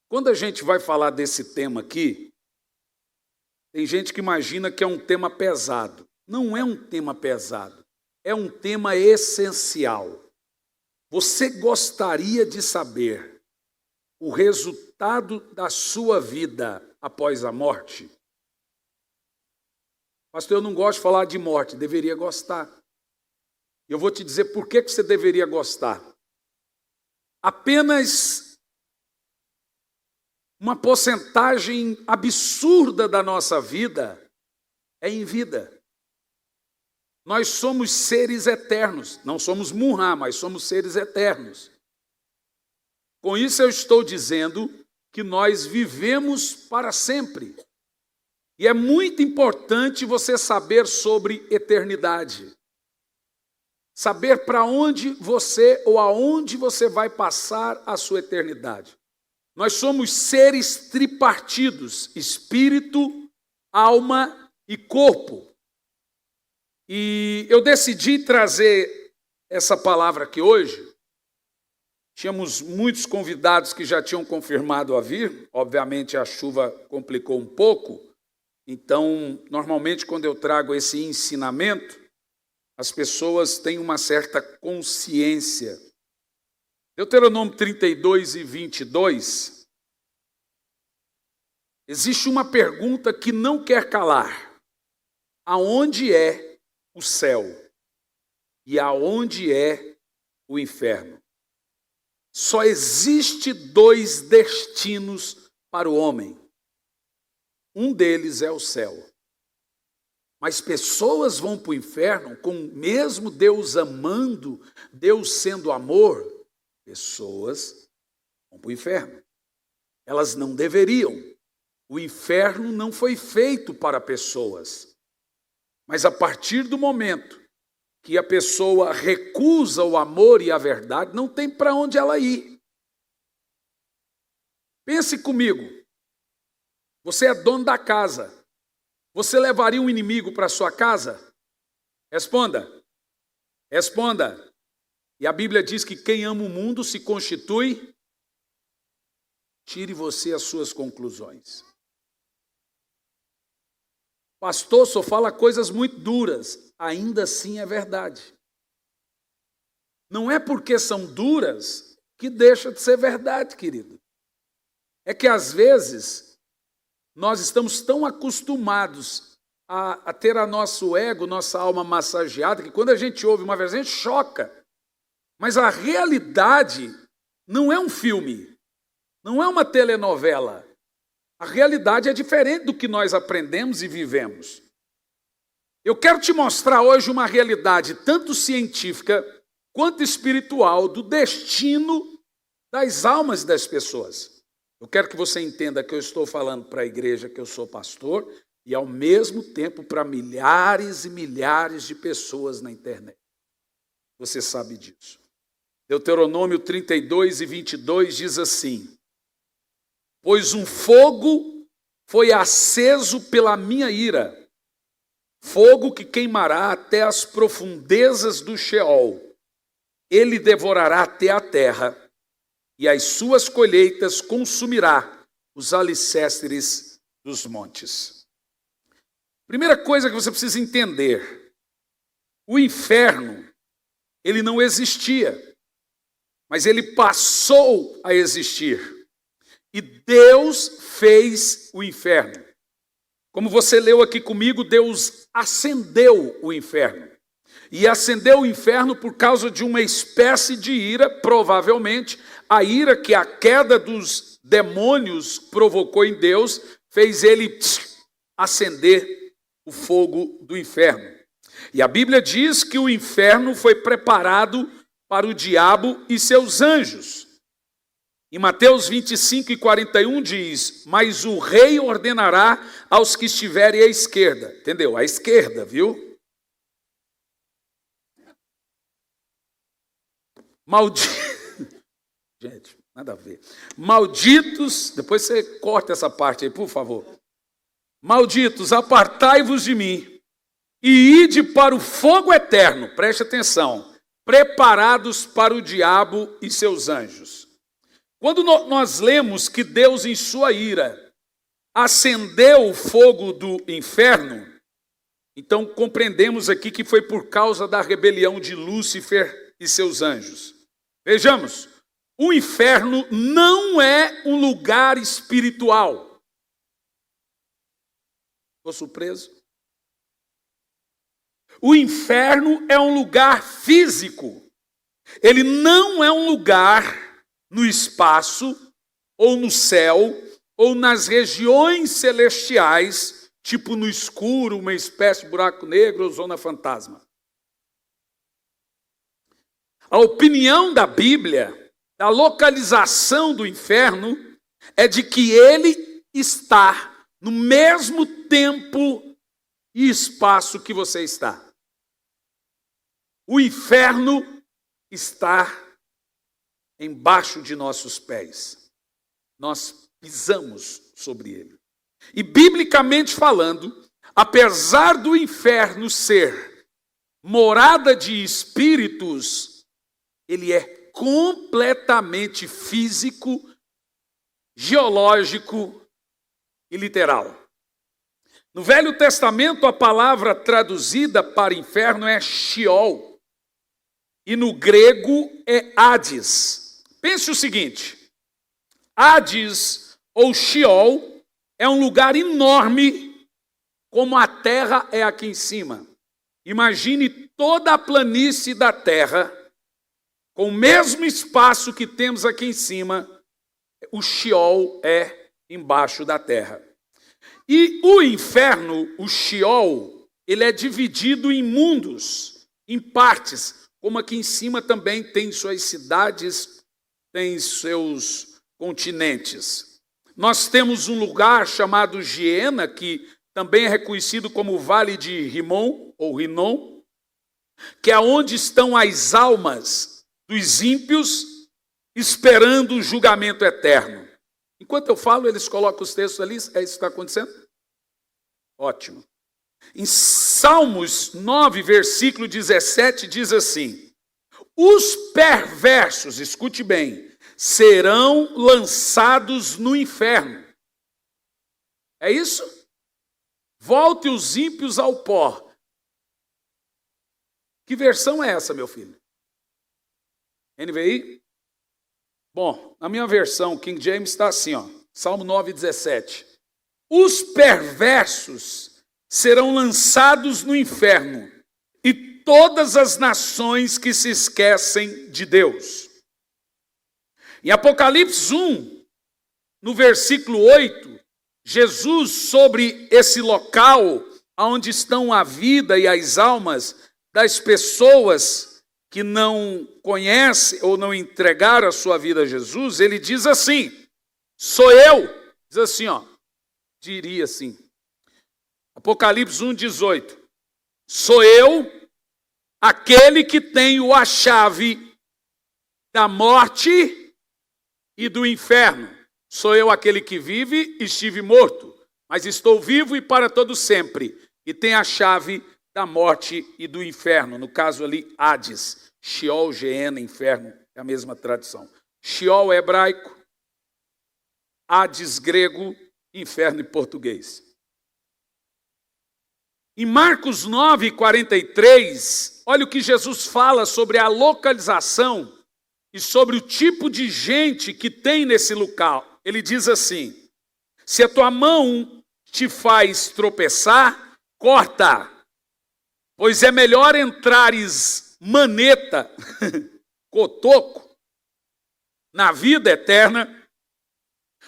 Quando a gente vai falar desse tema aqui, tem gente que imagina que é um tema pesado. Não é um tema pesado, é um tema essencial. Você gostaria de saber o resultado da sua vida após a morte? Pastor, eu não gosto de falar de morte, deveria gostar. Eu vou te dizer por que você deveria gostar. Apenas uma porcentagem absurda da nossa vida é em vida. Nós somos seres eternos, não somos Munhá, mas somos seres eternos. Com isso eu estou dizendo que nós vivemos para sempre. E é muito importante você saber sobre eternidade. Saber para onde você ou aonde você vai passar a sua eternidade. Nós somos seres tripartidos, espírito, alma e corpo. E eu decidi trazer essa palavra aqui hoje. Tínhamos muitos convidados que já tinham confirmado a vir. Obviamente a chuva complicou um pouco. Então, normalmente quando eu trago esse ensinamento, as pessoas têm uma certa consciência. Deuteronômio 32 e 22, existe uma pergunta que não quer calar. Aonde é o céu e aonde é o inferno? Só existe dois destinos para o homem. Um deles é o céu. Mas pessoas vão para o inferno, com mesmo Deus amando, Deus sendo amor, pessoas vão para o inferno. Elas não deveriam. O inferno não foi feito para pessoas. Mas a partir do momento que a pessoa recusa o amor e a verdade, não tem para onde ela ir. Pense comigo. Você é dono da casa. Você levaria um inimigo para a sua casa? Responda. Responda. E a Bíblia diz que quem ama o mundo se constitui. Tire você as suas conclusões. Pastor, só fala coisas muito duras. Ainda assim é verdade. Não é porque são duras que deixa de ser verdade, querido. É que às vezes nós estamos tão acostumados a ter a nosso ego, nossa alma massageada, que quando a gente ouve uma vez, a gente choca. Mas a realidade não é um filme, não é uma telenovela. A realidade é diferente do que nós aprendemos e vivemos. Eu quero te mostrar hoje uma realidade tanto científica quanto espiritual do destino das almas das pessoas. Eu quero que você entenda que eu estou falando para a igreja que eu sou pastor e ao mesmo tempo para milhares e milhares de pessoas na internet. Você sabe disso. Deuteronômio 32 e 22 diz assim: pois um fogo foi aceso pela minha ira, fogo que queimará até as profundezas do Sheol. Ele devorará até a terra, e as suas colheitas consumirá os alicerces dos montes. Primeira coisa que você precisa entender: o inferno, ele não existia, mas ele passou a existir. E Deus fez o inferno. Como você leu aqui comigo, Deus acendeu o inferno. E acendeu o inferno por causa de uma espécie de ira, provavelmente, a ira que a queda dos demônios provocou em Deus, fez ele acender o fogo do inferno. E a Bíblia diz que o inferno foi preparado para o diabo e seus anjos. Em Mateus 25 e 41 diz: mas o rei ordenará aos que estiverem à esquerda. Entendeu? À esquerda, viu? Gente, nada a ver. Malditos, depois você corta essa parte aí, por favor. Malditos, apartai-vos de mim e ide para o fogo eterno, preste atenção, preparados para o diabo e seus anjos. Quando nós lemos que Deus, em sua ira, acendeu o fogo do inferno, então compreendemos aqui que foi por causa da rebelião de Lúcifer e seus anjos. Vejamos, o inferno não é um lugar espiritual. Ficou surpreso? O inferno é um lugar físico. Ele não é um lugar no espaço, ou no céu, ou nas regiões celestiais, tipo no escuro, uma espécie de buraco negro ou zona fantasma. A opinião da Bíblia, da localização do inferno, é de que ele está no mesmo tempo e espaço que você está. O inferno está embaixo de nossos pés. Nós pisamos sobre ele. E biblicamente falando, apesar do inferno ser morada de espíritos, ele é completamente físico, geológico e literal. No Velho Testamento, a palavra traduzida para inferno é Sheol. E no grego é Hades. Pense o seguinte: Hades ou Sheol é um lugar enorme, como a terra é aqui em cima. Imagine toda a planície da terra, com o mesmo espaço que temos aqui em cima, o Sheol é embaixo da terra. E o inferno, o Sheol, ele é dividido em mundos, em partes. Como aqui em cima também tem suas cidades, tem seus continentes. Nós temos um lugar chamado Geena, que também é reconhecido como o Vale de Rimon, ou Rinom, que é onde estão as almas dos ímpios, esperando o julgamento eterno. Enquanto eu falo, eles colocam os textos ali, é isso que está acontecendo? Ótimo. Em Salmos 9, versículo 17, diz assim: os perversos, escute bem, serão lançados no inferno. É isso? Volte os ímpios ao pó. Que versão é essa, meu filho? NVI? Bom, na minha versão, King James, está assim, ó, Salmo 9, 17. Os perversos serão lançados no inferno, e todas as nações que se esquecem de Deus. Em Apocalipse 1, no versículo 8, Jesus, sobre esse local onde estão a vida e as almas das pessoas que não conhecem ou não entregaram a sua vida a Jesus, ele diz assim: sou eu, diz assim, ó, diria assim, Apocalipse 1,18, sou eu, aquele que tenho a chave da morte e do inferno. Sou eu aquele que vive, estive morto, mas estou vivo e para todo sempre, e tenho a chave da morte e do inferno. No caso ali, Hades, Sheol, Geena, inferno, é a mesma tradução. Sheol é hebraico, Hades grego, inferno em português. Em Marcos 9, 43, olha o que Jesus fala sobre a localização e sobre o tipo de gente que tem nesse local. Ele diz assim: se a tua mão te faz tropeçar, corta, pois é melhor entrares maneta, cotoco, na vida eterna,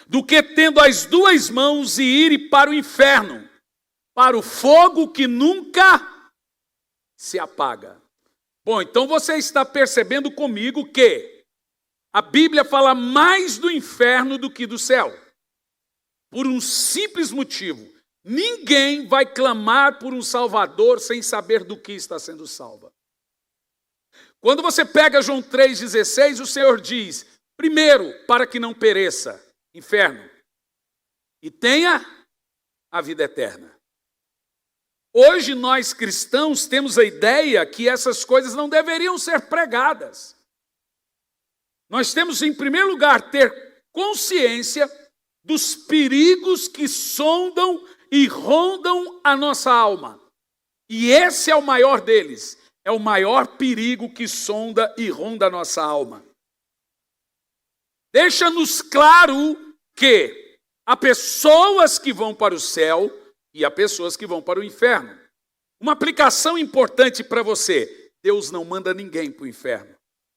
do que tendo as duas mãos e ir para o inferno, para o fogo que nunca se apaga. Bom, então você está percebendo comigo que a Bíblia fala mais do inferno do que do céu. Por um simples motivo: ninguém vai clamar por um Salvador sem saber do que está sendo salva. Quando você pega João 3,16, o Senhor diz: primeiro, para que não pereça, inferno, e tenha a vida eterna. Hoje nós cristãos temos a ideia que essas coisas não deveriam ser pregadas. Nós temos, em primeiro lugar, ter consciência dos perigos que sondam e rondam a nossa alma. E esse é o maior deles. É o maior perigo que sonda e ronda a nossa alma. Deixa-nos claro que há pessoas que vão para o céu e há pessoas que vão para o inferno. Uma aplicação importante para você: Deus não manda ninguém para o inferno.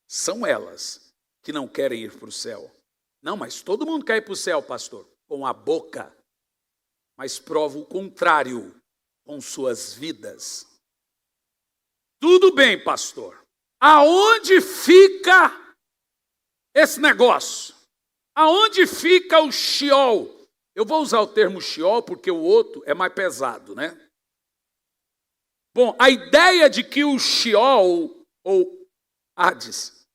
São elas que não querem ir para o céu. Não, mas todo mundo quer ir para o céu, pastor. Com a boca. Mas prova o contrário com suas vidas. Tudo bem, pastor. Aonde fica esse negócio? Aonde fica o Sheol? Eu vou usar o termo Sheol porque o outro é mais pesado, né? Bom, a ideia de que o Sheol, ou Hades,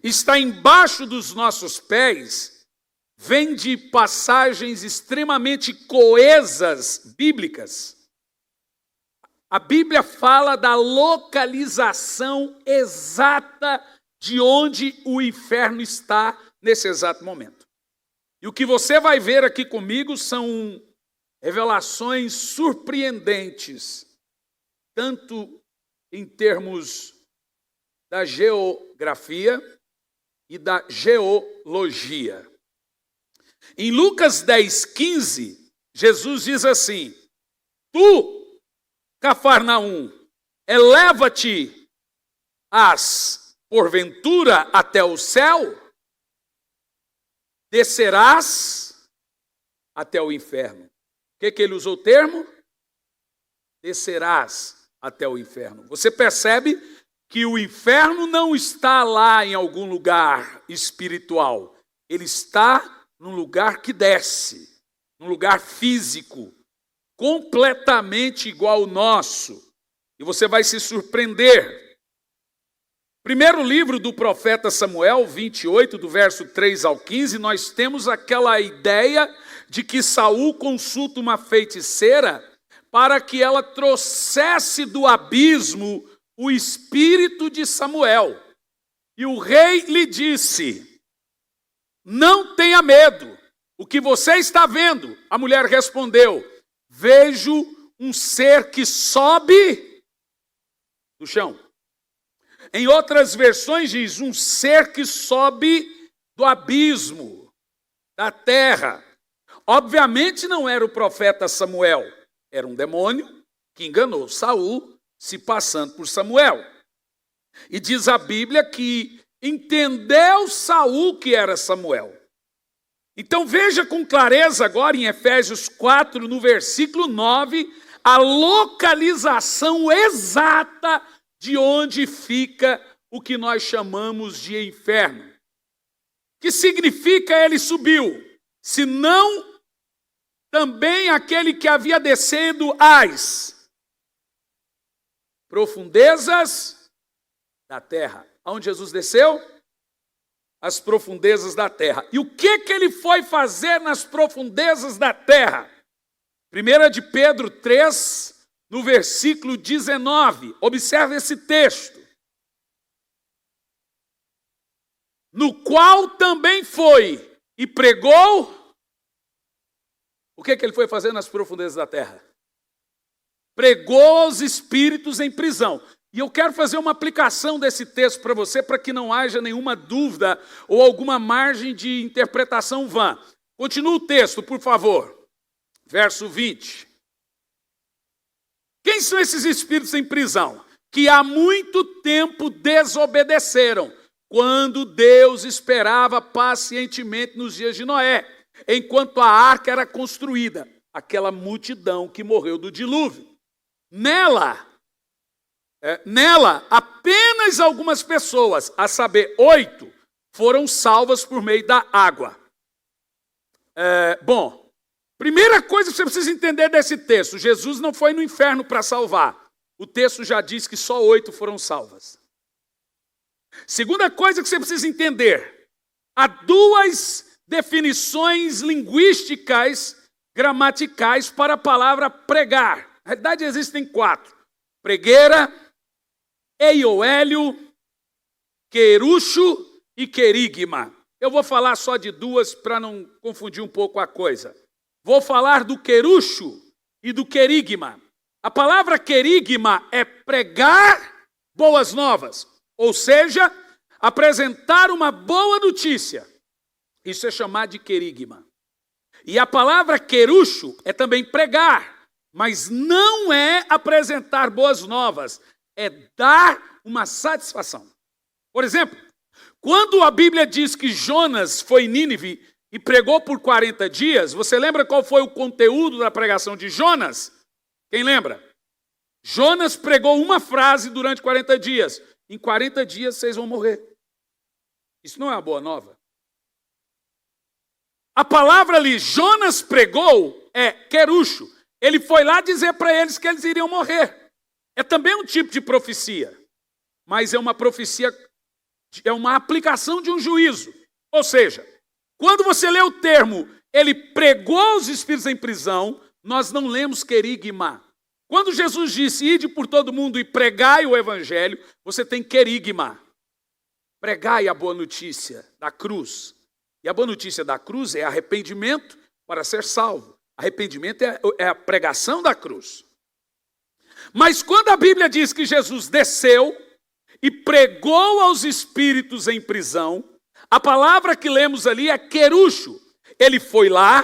está embaixo dos nossos pés, vem de passagens extremamente coesas bíblicas. A Bíblia fala da localização exata de onde o inferno está nesse exato momento. E o que você vai ver aqui comigo são revelações surpreendentes, tanto em termos da geografia e da geologia. Em Lucas 10:15, Jesus diz assim: Tu, Cafarnaum, eleva-te porventura até o céu, descerás até o inferno. O que ele usou o termo? Descerás até o inferno. Você percebe que o inferno não está lá em algum lugar espiritual. Ele está num lugar que desce, num lugar físico, completamente igual ao nosso. E você vai se surpreender. Primeiro livro do profeta Samuel, 28, do verso 3 ao 15, nós temos aquela ideia de que Saul consulta uma feiticeira para que ela trouxesse do abismo o espírito de Samuel. E o rei lhe disse: não tenha medo, o que você está vendo? A mulher respondeu: vejo um ser que sobe do chão. Em outras versões diz, um ser que sobe do abismo, da terra. Obviamente não era o profeta Samuel, era um demônio que enganou Saul, se passando por Samuel. E diz a Bíblia que entendeu Saul que era Samuel. Então veja com clareza agora em Efésios 4, no versículo 9, a localização exata de onde fica o que nós chamamos de inferno. Que significa ele subiu, senão também aquele que havia descido às profundezas da terra. Aonde Jesus desceu? As profundezas da terra. E o que ele foi fazer nas profundezas da terra? 1 de Pedro 3, no versículo 19. Observe esse texto. No qual também foi e pregou. O que ele foi fazer nas profundezas da terra? Pregou aos espíritos em prisão. E eu quero fazer uma aplicação desse texto para você, para que não haja nenhuma dúvida ou alguma margem de interpretação vã. Continua o texto, por favor. Verso 20. Quem são esses espíritos em prisão? Que há muito tempo desobedeceram, quando Deus esperava pacientemente nos dias de Noé, enquanto a arca era construída, aquela multidão que morreu do dilúvio. Nela, apenas algumas pessoas, a saber, 8, foram salvas por meio da água. Primeira coisa que você precisa entender desse texto: Jesus não foi no inferno para salvar. O texto já diz que só 8 foram salvas. Segunda coisa que você precisa entender: há 2 definições linguísticas, gramaticais para a palavra pregar. Na realidade existem 4. Pregueira, eioélio, querucho e querigma. Eu vou falar só de duas para não confundir um pouco a coisa. Vou falar do querucho e do querigma. A palavra querigma é pregar boas novas, ou seja, apresentar uma boa notícia. Isso é chamado de querigma. E a palavra querucho é também pregar, mas não é apresentar boas novas, é dar uma satisfação. Por exemplo, quando a Bíblia diz que Jonas foi em Nínive e pregou por 40 dias, você lembra qual foi o conteúdo da pregação de Jonas? Quem lembra? Jonas pregou uma frase durante 40 dias. Em 40 dias vocês vão morrer. Isso não é uma boa nova. A palavra ali, Jonas pregou, é querucho. Ele foi lá dizer para eles que eles iriam morrer. É também um tipo de profecia. Mas é uma profecia, é uma aplicação de um juízo. Ou seja, quando você lê o termo, ele pregou os espíritos em prisão, nós não lemos querigma. Quando Jesus disse, ide por todo mundo e pregai o evangelho, você tem querigma. Pregai a boa notícia da cruz. E a boa notícia da cruz é arrependimento para ser salvo. Arrependimento é a pregação da cruz. Mas quando a Bíblia diz que Jesus desceu e pregou aos espíritos em prisão, a palavra que lemos ali é querucho. Ele foi lá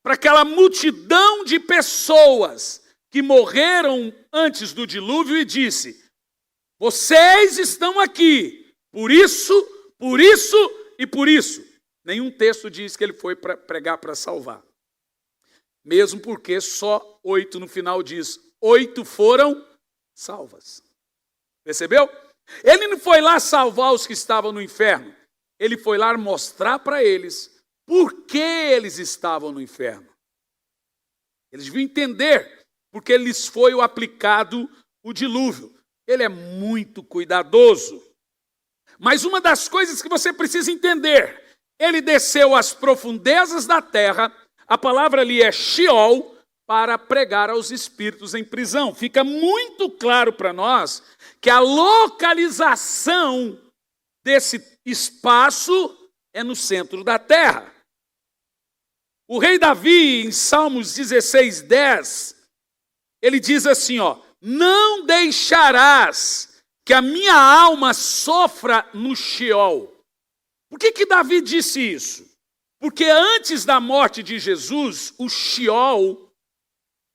para aquela multidão de pessoas que morreram antes do dilúvio e disse, vocês estão aqui, por isso e por isso. Nenhum texto diz que ele foi para pregar para salvar. Mesmo porque só 8 no final diz, 8 foram salvas. Percebeu? Ele não foi lá salvar os que estavam no inferno. Ele foi lá mostrar para eles por que eles estavam no inferno. Eles deviam entender porque lhes foi aplicado o dilúvio. Ele é muito cuidadoso. Mas uma das coisas que você precisa entender, ele desceu às profundezas da terra, a palavra ali é Sheol, para pregar aos espíritos em prisão. Fica muito claro para nós que a localização desse espaço é no centro da terra. O rei Davi, em Salmos 16:10, ele diz assim, não deixarás que a minha alma sofra no Sheol. Por que Davi disse isso? Porque antes da morte de Jesus, o Sheol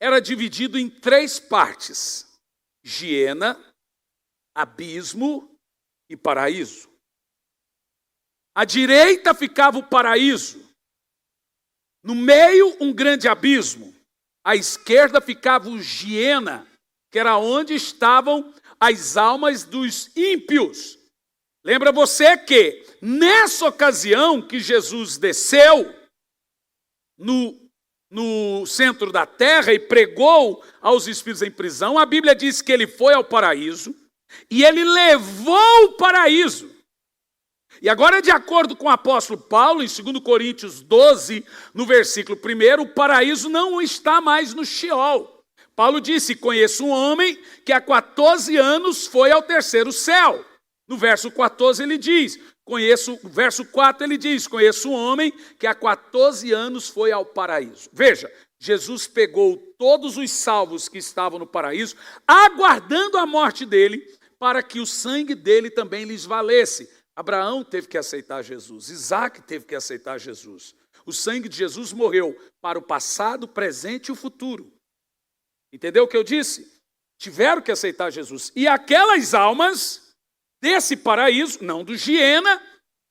era dividido em 3 partes: Giena, abismo e paraíso. À direita ficava o paraíso, no meio um grande abismo. À esquerda ficava o Giena, que era onde estavam as almas dos ímpios. Lembra você que nessa ocasião que Jesus desceu no centro da terra e pregou aos espíritos em prisão, a Bíblia diz que ele foi ao paraíso e ele levou o paraíso. E agora, de acordo com o apóstolo Paulo, em 2 Coríntios 12, no versículo 1, o paraíso não está mais no Sheol. Paulo disse, conheço um homem que há 14 anos foi ao terceiro céu. No verso 14 ele diz, verso 4 ele diz, conheço um homem que há 14 anos foi ao paraíso. Veja, Jesus pegou todos os salvos que estavam no paraíso, aguardando a morte dele, para que o sangue dele também lhes valesse. Abraão teve que aceitar Jesus, Isaac teve que aceitar Jesus. O sangue de Jesus morreu para o passado, o presente e o futuro. Entendeu o que eu disse? Tiveram que aceitar Jesus. E aquelas almas desse paraíso, não do Giena,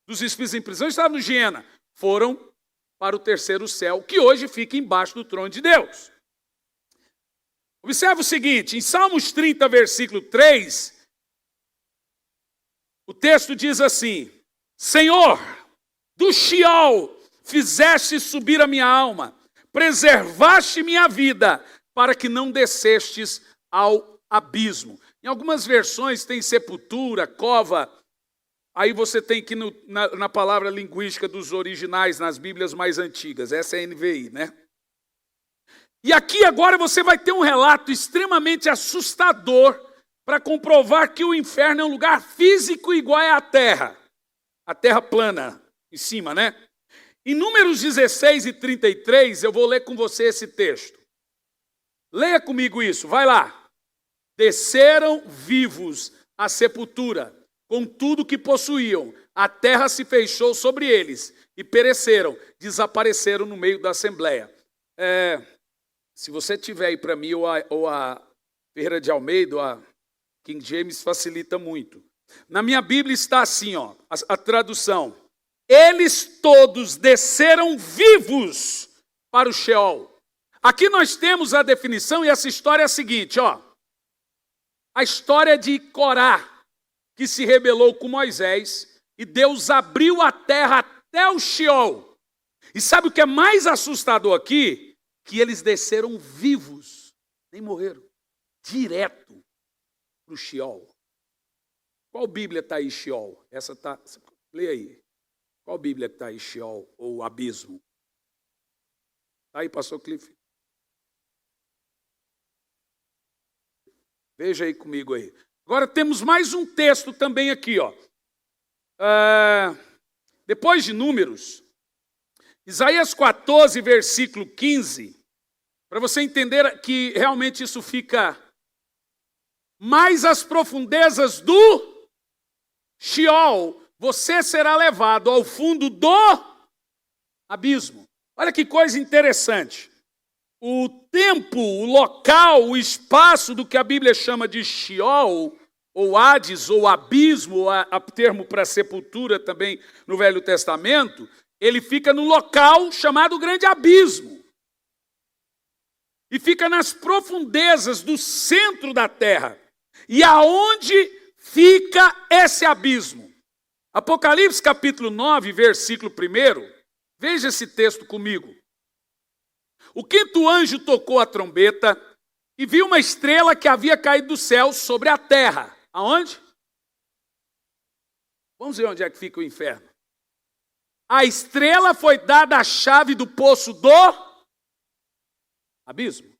dos espíritos em prisão, estavam no Giena, foram para o terceiro céu, que hoje fica embaixo do trono de Deus. Observe o seguinte, em Salmos 30, versículo 3, o texto diz assim, Senhor, do Sheol fizeste subir a minha alma, preservaste minha vida, para que não descestes ao abismo. Em algumas versões tem sepultura, cova, aí você tem que ir na palavra linguística dos originais, nas Bíblias mais antigas, essa é a NVI, né? E aqui agora você vai ter um relato extremamente assustador para comprovar que o inferno é um lugar físico igual à terra. a terra plana em cima, né? Em Números 16 e 33, eu vou ler com você esse texto. Leia comigo isso, vai lá. Desceram vivos à sepultura, com tudo que possuíam. A terra se fechou sobre eles e pereceram, desapareceram no meio da assembleia. Se você tiver aí para mim, ou a Ferreira de Almeida, ou a King James, facilita muito. Na minha Bíblia está assim, ó, a tradução. Eles todos desceram vivos para o Sheol. Aqui nós temos a definição e essa história é a seguinte, ó. A história de Corá, que se rebelou com Moisés e Deus abriu a terra até o Sheol. E sabe o que é mais assustador aqui? Que eles desceram vivos, nem morreram, direto para o Sheol. Qual Bíblia está aí, Sheol? Essa está, leia aí. Qual Bíblia está aí, Sheol, ou abismo? Está aí, pastor Cliff? Veja aí comigo aí. Agora temos mais um texto também aqui, ó. Depois de Números, Isaías 14, versículo 15, para você entender que realmente isso fica mais às profundezas do Sheol, você será levado ao fundo do abismo. Olha que coisa interessante. O tempo, o local, o espaço do que a Bíblia chama de Sheol, ou Hades, ou abismo, o termo para sepultura também no Velho Testamento, ele fica no local chamado Grande Abismo. E fica nas profundezas do centro da terra. E aonde fica esse abismo? Apocalipse capítulo 9, versículo 1, veja esse texto comigo. O quinto anjo tocou a trombeta e viu uma estrela que havia caído do céu sobre a terra. Aonde? Vamos ver onde é que fica o inferno. A estrela foi dada a chave do poço do abismo.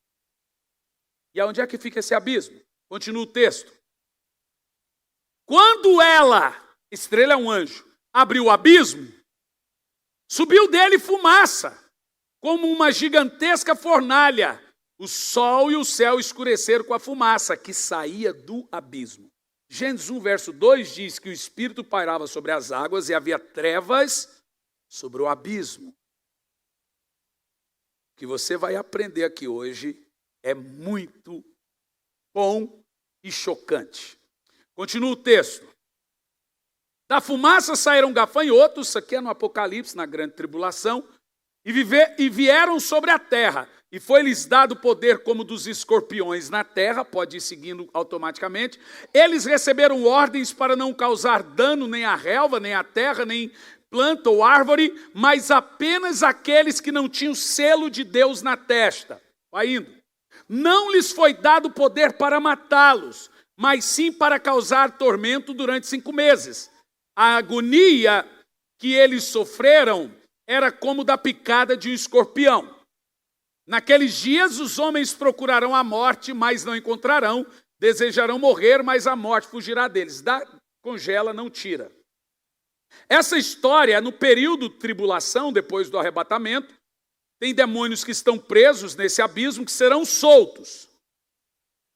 E aonde é que fica esse abismo? Continua o texto. Quando ela, estrela é um anjo, abriu o abismo, subiu dele fumaça, como uma gigantesca fornalha. O sol e o céu escureceram com a fumaça que saía do abismo. Gênesis 1, verso 2 diz que o Espírito pairava sobre as águas e havia trevas sobre o abismo. O que você vai aprender aqui hoje é muito bom e chocante. Continua o texto. Da fumaça saíram gafanhotos, isso aqui é no Apocalipse, na grande tribulação, e vieram sobre a terra, e foi-lhes dado poder como dos escorpiões na terra, pode ir seguindo automaticamente. Eles receberam ordens para não causar dano nem à relva, nem à terra, nem planta ou árvore, mas apenas aqueles que não tinham selo de Deus na testa. Vai indo. Não lhes foi dado poder para matá-los, mas sim para causar tormento durante 5 meses. A agonia que eles sofreram era como da picada de um escorpião. Naqueles dias os homens procurarão a morte, mas não encontrarão. Desejarão morrer, mas a morte fugirá deles. Congela, não tira. Essa história, no período de tribulação, depois do arrebatamento, tem demônios que estão presos nesse abismo que serão soltos.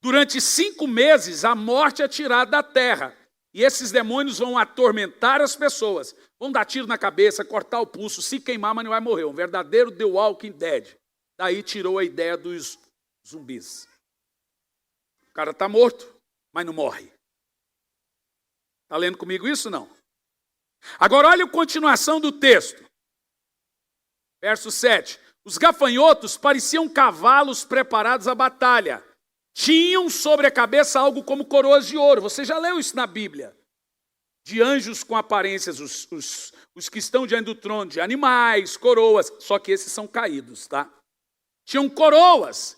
Durante 5 meses, a morte é tirada da terra. E esses demônios vão atormentar as pessoas. Vão dar tiro na cabeça, cortar o pulso, se queimar, mas não vai morrer. Um verdadeiro The Walking Dead. Daí tirou a ideia dos zumbis. O cara está morto, mas não morre. Está lendo comigo isso, não? Agora olha a continuação do texto. Verso 7. Os gafanhotos pareciam cavalos preparados à batalha. Tinham sobre a cabeça algo como coroas de ouro. Você já leu isso na Bíblia? De anjos com aparências, os que estão diante do trono, de animais, coroas. Só que esses são caídos, tá? Tinham coroas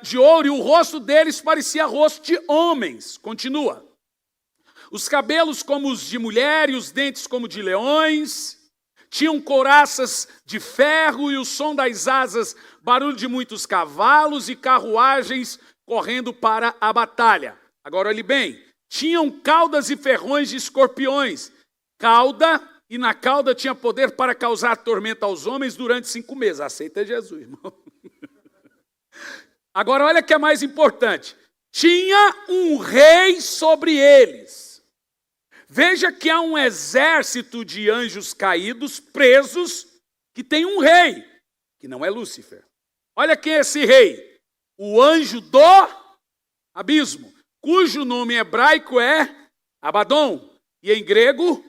de ouro e o rosto deles parecia rosto de homens. Continua. Os cabelos como os de mulher e os dentes como de leões. Tinham couraças de ferro e o som das asas, barulho de muitos cavalos e carruagens correndo para a batalha. Agora olhe bem, tinham caudas e ferrões de escorpiões, cauda, e na cauda tinha poder para causar tormenta aos homens durante 5 meses. Aceita Jesus, irmão. Agora olha que é mais importante. Tinha um rei sobre eles. Veja que há um exército de anjos caídos, presos, que tem um rei, que não é Lúcifer. Olha quem é esse rei. O anjo do abismo, cujo nome hebraico é Abaddon, e em grego,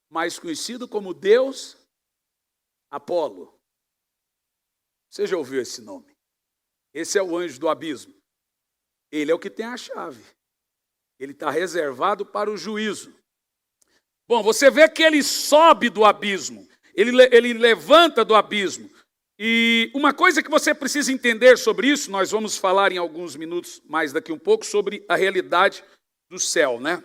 mais conhecido como Deus Apolo. Você já ouviu esse nome? Esse é o anjo do abismo. Ele é o que tem a chave. Ele está reservado para o juízo. Bom, você vê que ele sobe do abismo. Ele levanta do abismo. E uma coisa que você precisa entender sobre isso, nós vamos falar em alguns minutos mais daqui um pouco, sobre a realidade do céu, né?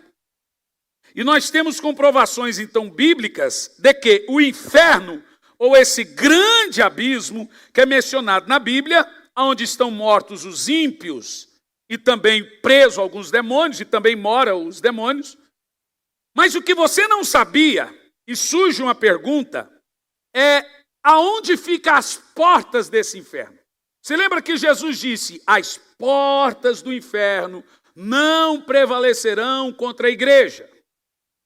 E nós temos comprovações, então, bíblicas de que o inferno, ou esse grande abismo que é mencionado na Bíblia, onde estão mortos os ímpios e também presos alguns demônios, e também moram os demônios. Mas o que você não sabia, e surge uma pergunta, é aonde ficam as portas desse inferno? Você lembra que Jesus disse, as portas do inferno não prevalecerão contra a igreja.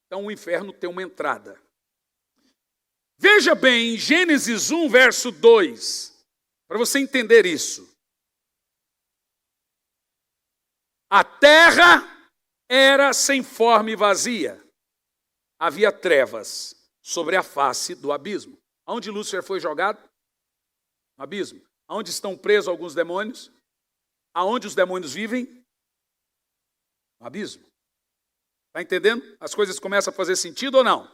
Então o inferno tem uma entrada. Veja bem, em Gênesis 1, verso 2, para você entender isso. A terra era sem forma e vazia. Havia trevas sobre a face do abismo. Aonde Lúcifer foi jogado? No abismo. Aonde estão presos alguns demônios? Aonde os demônios vivem? No abismo. Está entendendo? As coisas começam a fazer sentido ou não?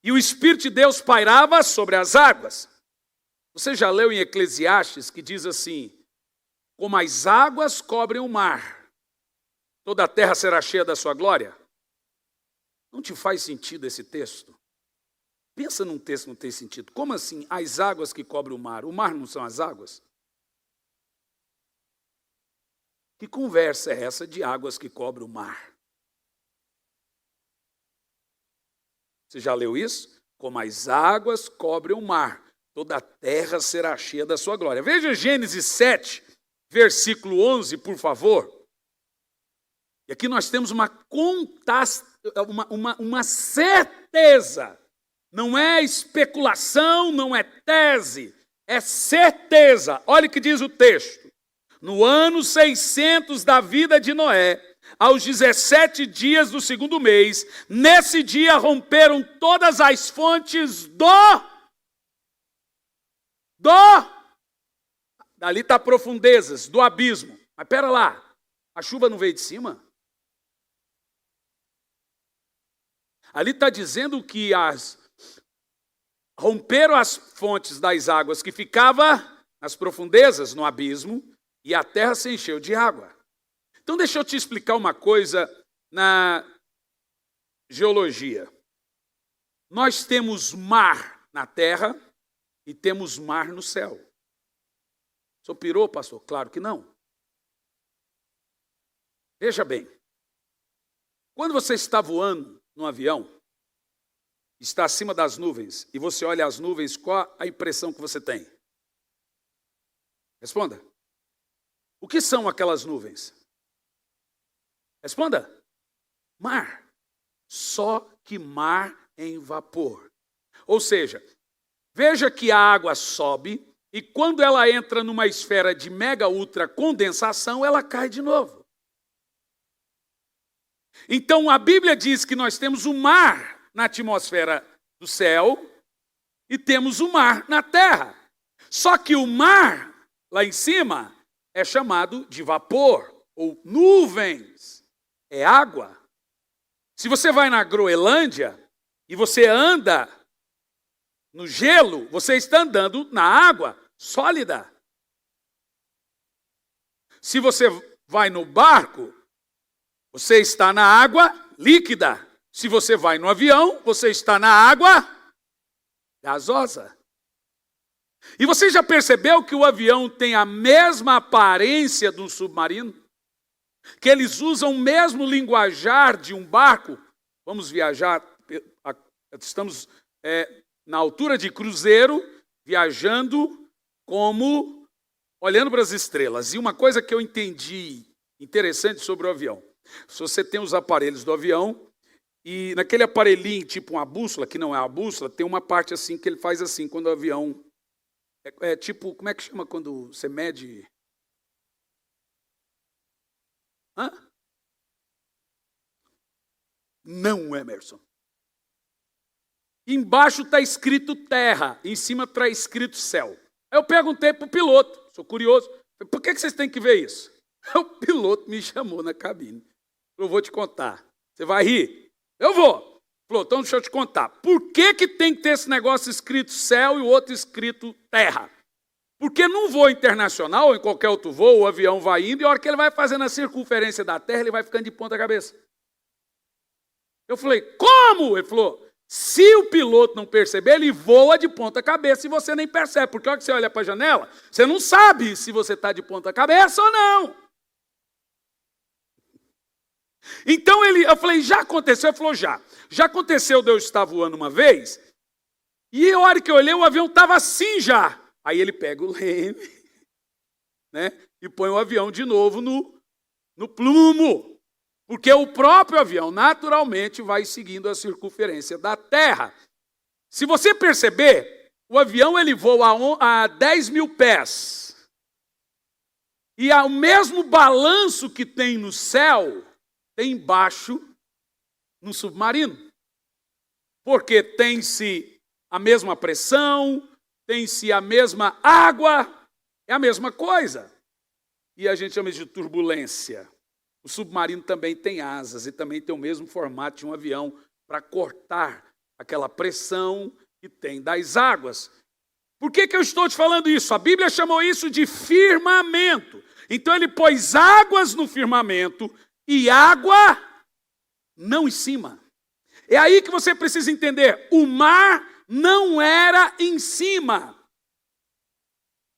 E o Espírito de Deus pairava sobre as águas. Você já leu em Eclesiastes que diz assim, como as águas cobrem o mar, toda a terra será cheia da sua glória? Não te faz sentido esse texto? Pensa num texto que não tem sentido. Como assim, as águas que cobrem o mar? O mar não são as águas? Que conversa é essa de águas que cobrem o mar? Você já leu isso? Como as águas cobrem o mar, toda a terra será cheia da sua glória. Veja Gênesis 7, versículo 11, por favor. E aqui nós temos uma certeza. Não é especulação, não é tese, é certeza. Olha o que diz o texto. No ano 600 da vida de Noé, aos 17 dias do segundo mês, nesse dia romperam todas as fontes dali está profundezas, do abismo. Mas espera lá, a chuva não veio de cima? Ali está dizendo que romperam as fontes das águas que ficava nas profundezas, no abismo, e a terra se encheu de água. Então deixa eu te explicar uma coisa na geologia. Nós temos mar na terra e temos mar no céu. O senhor pirou, pastor? Claro que não. Veja bem, quando você está voando num avião, está acima das nuvens, e você olha as nuvens, qual a impressão que você tem? Responda. O que são aquelas nuvens? Responda. Mar. Só que mar em vapor. Ou seja, veja que a água sobe, e quando ela entra numa esfera de mega ultra condensação, ela cai de novo. Então a Bíblia diz que nós temos o mar na atmosfera do céu e temos o mar na terra. Só que o mar lá em cima é chamado de vapor ou nuvens. É água. Se você vai na Groenlândia e você anda no gelo, você está andando na água sólida. Se você vai no barco, você está na água líquida. Se você vai no avião, você está na água gasosa. E você já percebeu que o avião tem a mesma aparência do submarino? Que eles usam o mesmo linguajar de um barco? Vamos viajar Estamos na altura de cruzeiro, viajando como olhando para as estrelas. E uma coisa que eu entendi interessante sobre o avião. Se você tem os aparelhos do avião, e naquele aparelhinho, tipo uma bússola, que não é a bússola, tem uma parte assim que ele faz assim, quando o avião... É tipo, como é que chama quando você mede... Hã? Não, Emerson. Embaixo está escrito terra, em cima está escrito céu. Aí eu perguntei para o piloto, sou curioso, por que vocês têm que ver isso? O piloto me chamou na cabine. Eu vou te contar. Você vai rir? Eu vou. Falou, então deixa eu te contar. Por que tem que ter esse negócio escrito céu e o outro escrito terra? Porque num voo internacional, ou em qualquer outro voo, o avião vai indo e a hora que ele vai fazendo a circunferência da Terra, ele vai ficando de ponta cabeça. Eu falei, como? Ele falou, se o piloto não perceber, ele voa de ponta cabeça e você nem percebe. Porque a hora que você olha para a janela, você não sabe se você está de ponta cabeça ou não. Então eu falei, já aconteceu? Ele falou, já. Já aconteceu de eu estar voando uma vez, e a hora que eu olhei, o avião estava assim já. Aí ele pega o leme, né, e põe o avião de novo no plumo. Porque o próprio avião, naturalmente, vai seguindo a circunferência da Terra. Se você perceber, o avião ele voa a 10 mil pés. E o mesmo balanço que tem no céu, tem embaixo no submarino. Porque tem-se a mesma pressão, tem-se a mesma água, é a mesma coisa. E a gente chama isso de turbulência. O submarino também tem asas e também tem o mesmo formato de um avião para cortar aquela pressão que tem das águas. Por que eu estou te falando isso? A Bíblia chamou isso de firmamento. Então ele pôs águas no firmamento e água não em cima. É aí que você precisa entender. O mar não era em cima.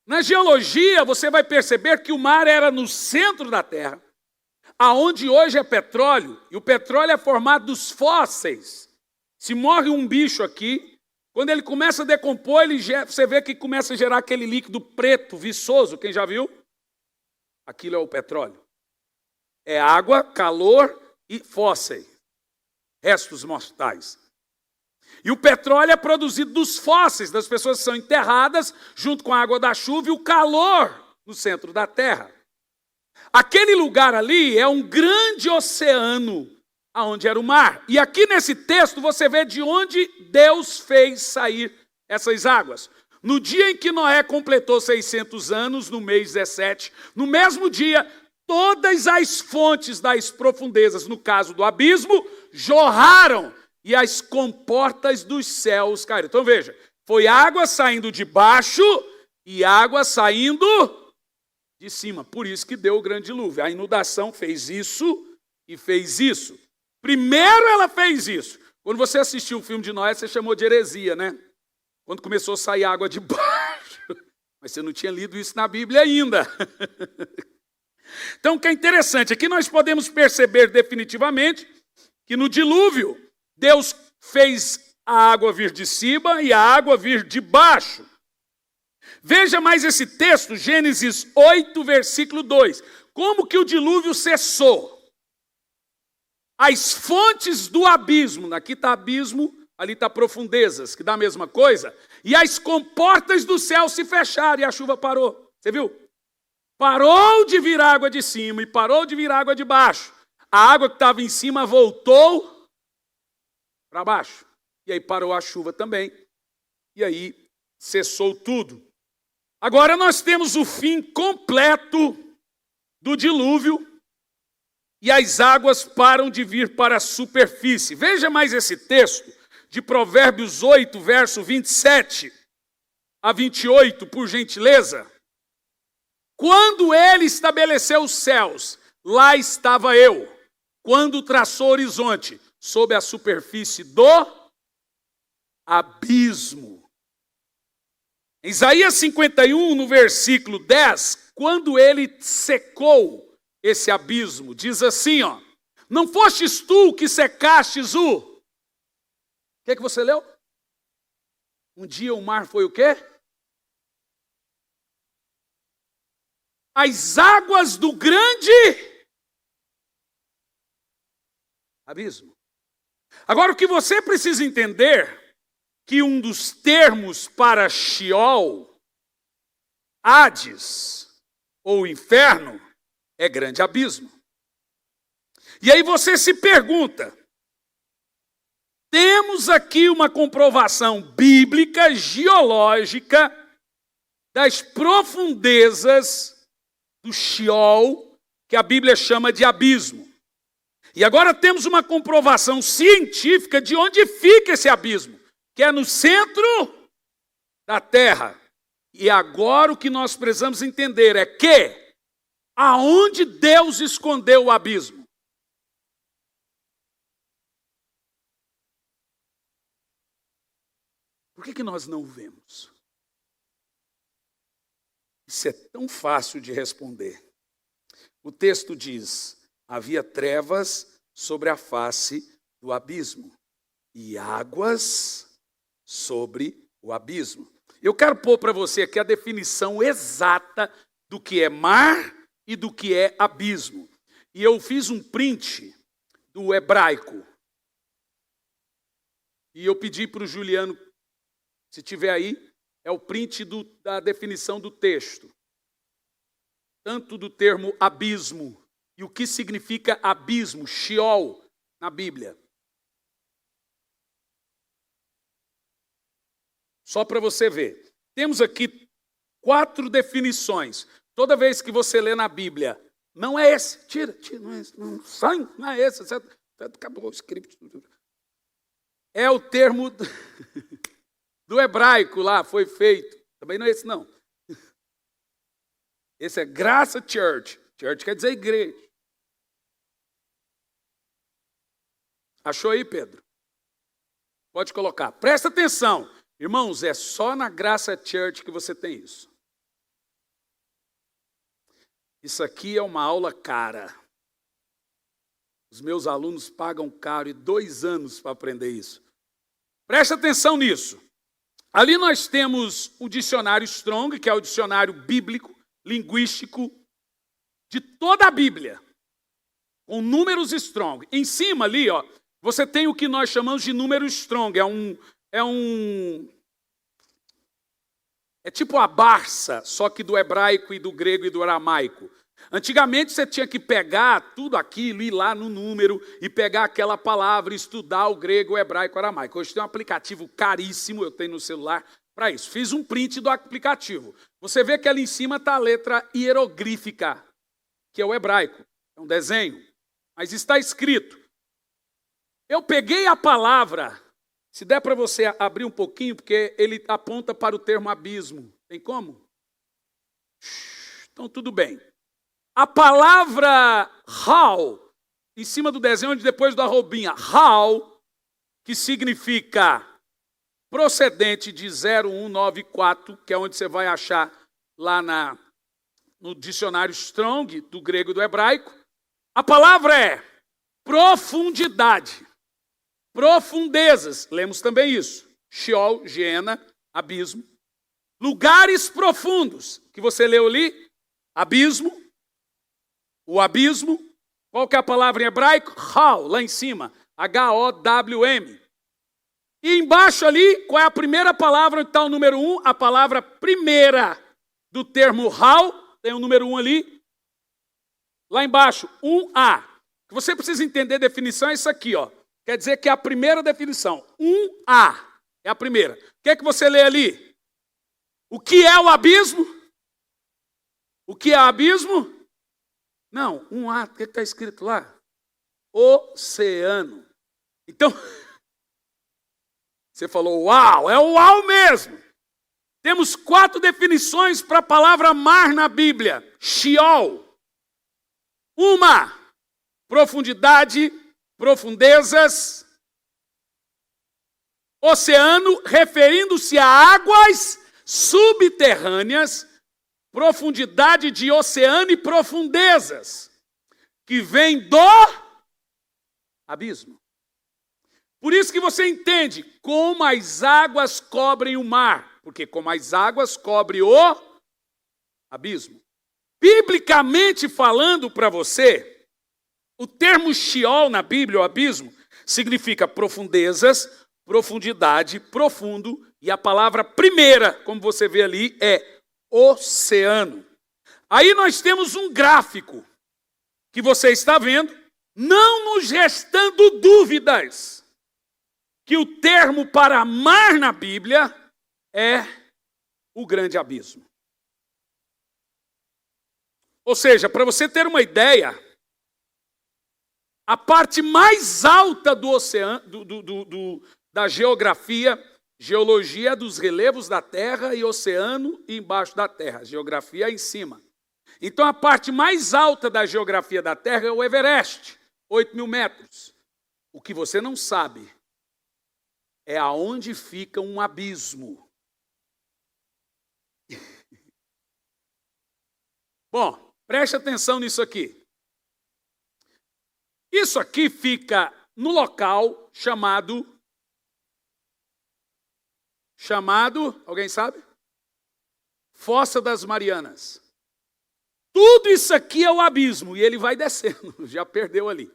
Na geologia, você vai perceber que o mar era no centro da Terra, aonde hoje é petróleo, e o petróleo é formado dos fósseis. Se morre um bicho aqui, quando ele começa a decompor, você vê que começa a gerar aquele líquido preto, viçoso, quem já viu? Aquilo é o petróleo. É água, calor e fósseis, restos mortais. E o petróleo é produzido dos fósseis, das pessoas que são enterradas, junto com a água da chuva e o calor no centro da terra. Aquele lugar ali é um grande oceano, aonde era o mar. E aqui nesse texto você vê de onde Deus fez sair essas águas. No dia em que Noé completou 600 anos, no mês 17, no mesmo dia, todas as fontes das profundezas, no caso do abismo, jorraram e as comportas dos céus caíram. Então veja, foi água saindo de baixo e água saindo de cima. Por isso que deu o grande dilúvio. A inundação fez isso e fez isso. Primeiro ela fez isso. Quando você assistiu o filme de Noé, você chamou de heresia, né? Quando começou a sair água de baixo. Mas você não tinha lido isso na Bíblia ainda. Então o que é interessante, aqui nós podemos perceber definitivamente que no dilúvio, Deus fez a água vir de cima e a água vir de baixo. Veja mais esse texto, Gênesis 8, versículo 2. Como que o dilúvio cessou? As fontes do abismo, aqui está abismo, ali está profundezas, que dá a mesma coisa, e as comportas do céu se fecharam e a chuva parou. Você viu? Parou de vir água de cima e parou de vir água de baixo. A água que estava em cima voltou para baixo. E aí parou a chuva também. E aí cessou tudo. Agora nós temos o fim completo do dilúvio e as águas param de vir para a superfície. Veja mais esse texto de Provérbios 8, verso 27 a 28, por gentileza. Quando ele estabeleceu os céus, lá estava eu. Quando traçou o horizonte, sob a superfície do abismo. Em Isaías 51, no versículo 10, quando ele secou esse abismo, diz assim, ó, não fostes tu que secastes o que você leu? Um dia o mar foi o quê? As águas do grande abismo. Agora, o que você precisa entender, que um dos termos para Sheol, Hades ou inferno, é grande abismo. E aí você se pergunta, temos aqui uma comprovação bíblica, geológica, das profundezas do Sheol, que a Bíblia chama de abismo. E agora temos uma comprovação científica de onde fica esse abismo, que é no centro da terra. E agora o que nós precisamos entender é que aonde Deus escondeu o abismo? Por que nós não vemos? Isso é tão fácil de responder. O texto diz: havia trevas sobre a face do abismo e águas sobre o abismo. Eu quero pôr para você aqui a definição exata do que é mar e do que é abismo. E eu fiz um print do hebraico. E eu pedi para o Juliano, se tiver aí, é o print da definição do texto. Tanto do termo abismo e o que significa abismo, Sheol, na Bíblia. Só para você ver. Temos aqui 4 definições. Toda vez que você lê na Bíblia, não é esse, tira, não é esse, não, sai, não é esse, acabou o script. É o termo do hebraico lá, foi feito. Também não é esse, não. Esse é Graça Church. Church quer dizer igreja. Achou aí, Pedro? Pode colocar. Presta atenção. Irmãos, é só na Graça Church que você tem isso. Isso aqui é uma aula cara. Os meus alunos pagam caro e 2 anos para aprender isso. Presta atenção nisso. Ali nós temos o dicionário Strong, que é o dicionário bíblico, linguístico, de toda a Bíblia, com números Strong. Em cima ali, ó, você tem o que nós chamamos de número Strong. É tipo a Barça, só que do hebraico e do grego e do aramaico. Antigamente você tinha que pegar tudo aquilo, ir lá no número e pegar aquela palavra, estudar o grego, o hebraico, o aramaico. Hoje tem um aplicativo caríssimo, eu tenho no celular, para isso. Fiz um print do aplicativo. Você vê que ali em cima está a letra hierogrífica, que é o hebraico. É um desenho, mas está escrito. Eu peguei a palavra, se der para você abrir um pouquinho, porque ele aponta para o termo abismo. Tem como? Então tudo bem. A palavra hal, em cima do desenho, onde depois do arrobinha, hal, que significa procedente de 0194, que é onde você vai achar lá no dicionário Strong, do grego e do hebraico. A palavra é profundidade, profundezas, lemos também isso. Sheol, Geena, abismo. Lugares profundos, que você leu ali, abismo. O abismo, qual que é a palavra em hebraico? Hal, lá em cima, H-O-W-M. E embaixo ali, qual é a primeira palavra onde está o número 1? A palavra primeira do termo Hal, tem o número 1 ali. Lá embaixo, 1A. O que você precisa entender a definição é isso aqui, ó. Quer dizer que é a primeira definição. 1A é a primeira. O que é que você lê ali? O que é o abismo? O que é abismo? Não, 1A, o que está escrito lá? Oceano. Então, você falou, uau, é o uau mesmo. Temos 4 definições para a palavra mar na Bíblia. Sheol. Uma, profundidade, profundezas. Oceano, referindo-se a águas subterrâneas, profundidade de oceano e profundezas, que vem do abismo. Por isso que você entende como as águas cobrem o mar, porque como as águas cobrem o abismo. Biblicamente falando para você, o termo Sheol na Bíblia, o abismo, significa profundezas, profundidade, profundo, e a palavra primeira, como você vê ali, é oceano. Aí nós temos um gráfico que você está vendo, não nos restando dúvidas que o termo para mar na Bíblia é o grande abismo. Ou seja, para você ter uma ideia, a parte mais alta do oceano, da geografia, geologia dos relevos da Terra e oceano embaixo da Terra, geografia em cima. Então a parte mais alta da geografia da Terra é o Everest, 8.000 metros. O que você não sabe é aonde fica um abismo. Bom, preste atenção nisso aqui. Isso aqui fica no local chamado, alguém sabe? Fossa das Marianas. Tudo isso aqui é o abismo, e ele vai descendo, já perdeu ali.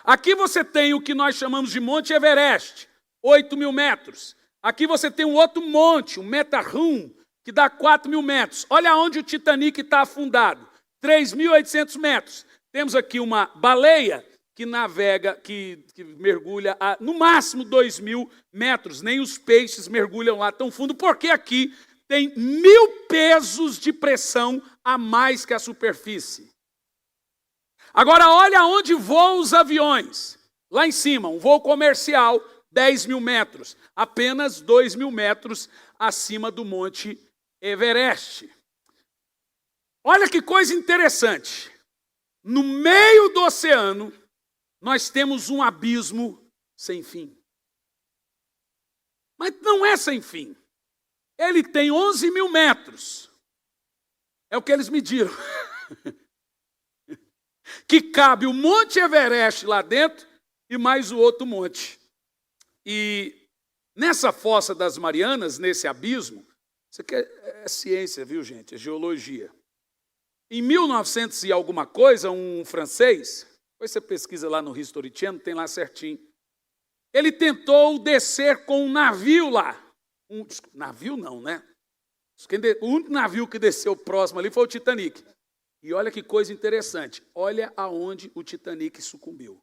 Aqui você tem o que nós chamamos de Monte Everest, 8.000 metros. Aqui você tem um outro monte, o Matterhorn, que dá 4.000 metros. Olha onde o Titanic está afundado, 3.800 metros. Temos aqui uma baleia que navega, que mergulha a, no máximo 2.000 metros. Nem os peixes mergulham lá tão fundo, porque aqui tem 1.000 pesos de pressão a mais que a superfície. Agora olha onde voam os aviões. Lá em cima, um voo comercial, 10.000 metros. Apenas 2.000 metros acima do Monte Everest. Olha que coisa interessante. No meio do oceano, nós temos um abismo sem fim. Mas não é sem fim. Ele tem 11.000 metros. É o que eles mediram. Que cabe o Monte Everest lá dentro e mais o outro monte. E nessa Fossa das Marianas, nesse abismo, isso aqui é ciência, viu, gente? É geologia. Em 1900 e alguma coisa, um francês, depois você pesquisa lá no History Channel, tem lá certinho. Ele tentou descer com um navio lá. Navio não, né? O único navio que desceu próximo ali foi o Titanic. E olha que coisa interessante. Olha aonde o Titanic sucumbiu.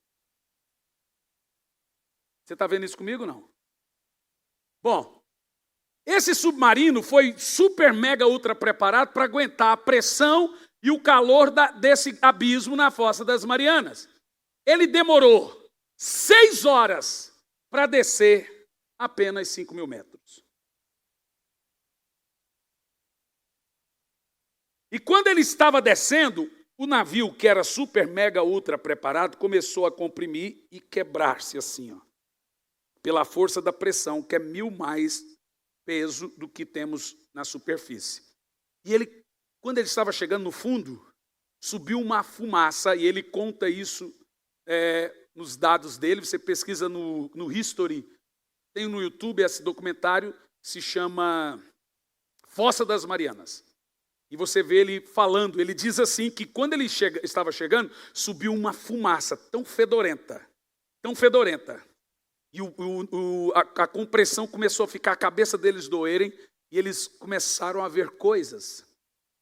Você está vendo isso comigo, não? Bom, esse submarino foi super, mega, ultra preparado para aguentar a pressão e o calor desse abismo na Fossa das Marianas. Ele demorou 6 horas para descer apenas 5.000 metros. E quando ele estava descendo, o navio, que era super, mega, ultra preparado, começou a comprimir e quebrar-se assim, ó, pela força da pressão, que é 1.000 mais peso do que temos na superfície. E ele, quando ele estava chegando no fundo, subiu uma fumaça, e ele conta isso nos dados dele. Você pesquisa no History, tem no YouTube esse documentário, se chama Fossa das Marianas. E você vê ele falando, ele diz assim que quando ele estava chegando, subiu uma fumaça tão fedorenta, e a compressão começou a ficar, a cabeça deles doerem, e eles começaram a ver coisas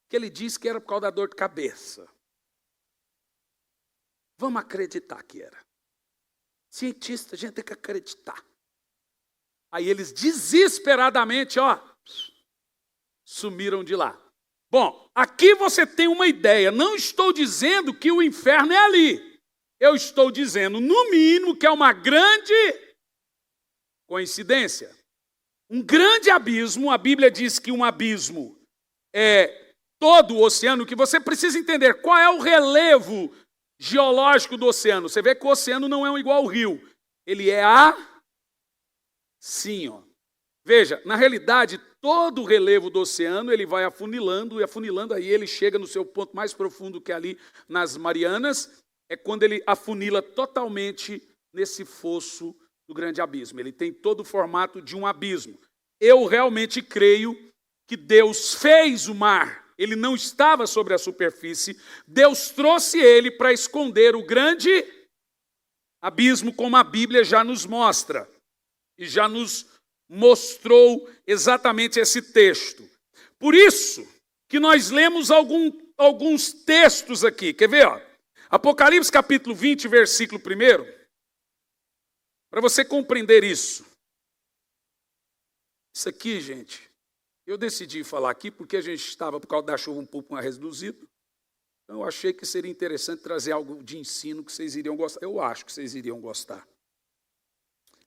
que ele disse que era por causa da dor de cabeça. Vamos acreditar que era. Cientista, a gente tem que acreditar. Aí eles desesperadamente, sumiram de lá. Bom, aqui você tem uma ideia. Não estou dizendo que o inferno é ali. Eu estou dizendo, no mínimo, que é uma grande coincidência. Um grande abismo. A Bíblia diz que um abismo é todo o oceano, que você precisa entender qual é o relevo geológico do oceano. Você vê que o oceano não é igual ao rio. Ele é assim, ó. Veja, na realidade, todo o relevo do oceano, ele vai afunilando, e afunilando, aí ele chega no seu ponto mais profundo, que é ali nas Marianas, é quando ele afunila totalmente nesse fosso do grande abismo. Ele tem todo o formato de um abismo. Eu realmente creio que Deus fez o mar. Ele não estava sobre a superfície. Deus trouxe ele para esconder o grande abismo, como a Bíblia já nos mostra. E já nos mostrou exatamente esse texto. Por isso que nós lemos alguns textos aqui. Quer ver? Ó? Apocalipse capítulo 20, versículo 1. Para você compreender isso. Isso aqui, gente, eu decidi falar aqui porque a gente estava, por causa da chuva, um pouco mais reduzido. Então eu achei que seria interessante trazer algo de ensino que vocês iriam gostar. Eu acho que vocês iriam gostar.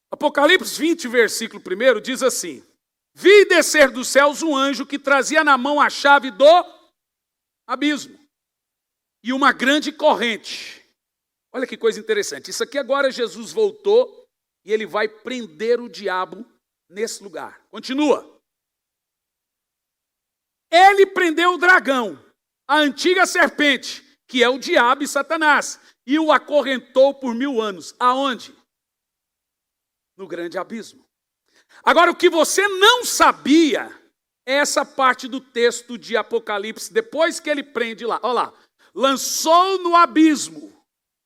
Apocalipse 20, versículo 1, diz assim: vi descer dos céus um anjo que trazia na mão a chave do abismo e uma grande corrente. Olha que coisa interessante. Isso aqui agora Jesus voltou e ele vai prender o diabo nesse lugar. Continua. Ele prendeu o dragão, a antiga serpente, que é o diabo e Satanás, e o acorrentou por 1000 anos. Aonde? No grande abismo. Agora, o que você não sabia é essa parte do texto de Apocalipse, depois que ele prende lá. Olha lá. Lançou no abismo,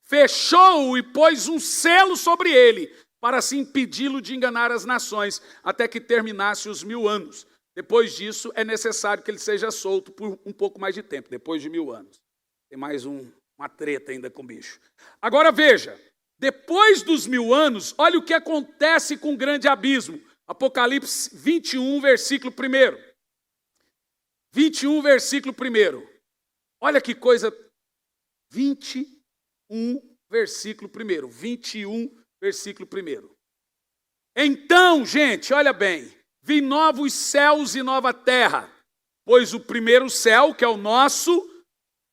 fechou-o e pôs um selo sobre ele, para assim impedi-lo de enganar as nações, até que terminasse os 1000 anos. Depois disso, é necessário que ele seja solto por um pouco mais de tempo, depois de 1000 anos. Tem mais uma treta ainda com o bicho. Agora veja, depois dos 1000 anos, olha o que acontece com o grande abismo. Apocalipse 21, versículo 1. 21, versículo 1. Olha que coisa. 21, versículo 1. 21, versículo 1. Então, gente, olha bem. Vi novos céus e nova terra, pois o primeiro céu, que é o nosso,